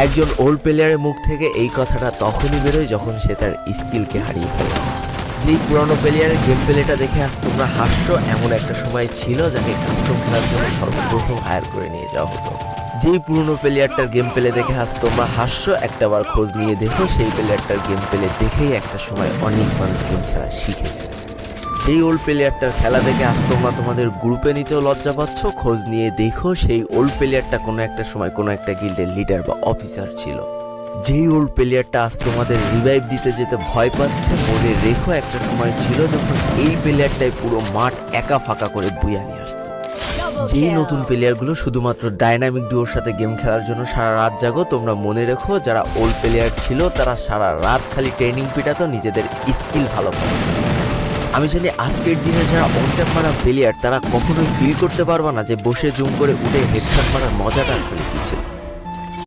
একজন ওল্ড প্লেয়ারের মুখ থেকে এই কথাটা তখনই বেরোয় যখন সে তার স্কিলকে হারিয়ে ফেলে। যেই পুরনো প্লেয়ারের গেম প্লেটা দেখে আজ তোমরা হাসছো, এমন একটা সময় ছিল যাকে কাস্টম খেলার জন্য সর্বপ্রথম হায়ার করে নিয়ে যাওয়া হতো। যেই পুরনো প্লেয়ারটার গেম প্লে দেখে আজ তোমরা হাসছো, একটাবার খোঁজ নিয়ে দেখো সেই প্লেয়ারটার গেম প্লে দেখেই একটা সময় অনেক মানুষ গেম খেলা শিখেছে। যেই ওল্ড প্লেয়ারটার খেলা দেখে আজ তোমরা তোমাদের গ্রুপে নিতেও লজ্জা পাচ্ছ, খোঁজ নিয়ে দেখো সেই ওল্ড প্লেয়ারটা কোনো একটা সময় কোনো একটা গিল্ডের লিডার বা অফিসার ছিল। যেই ওল্ড প্লেয়ারটা আজ তোমাদের রিভাইভ দিতে যেতে ভয় পাচ্ছে, মনে রেখো একটা সময় ছিল যখন এই প্লেয়ারটাই পুরো মাঠ একা ফাঁকা করে বুয়া নিয়ে আসতো। যেই নতুন প্লেয়ারগুলো শুধুমাত্র ডাইনামিক ডুয়োর সাথে গেম খেলার জন্য সারা রাত জাগো, তোমরা মনে রেখো যারা ওল্ড প্লেয়ার ছিল তারা সারা রাত খালি ট্রেনিং পিটাতো নিজেদের স্কিল ভালো করে। আমি জানি আজকের দিনে যারা অনট্যাপ মারা প্লেয়ার তারা কখনোই ফিল করতে পারবে না যে বসে জুম করে উঠে হেডশট মারার মজাটা আসলে কি ছিল।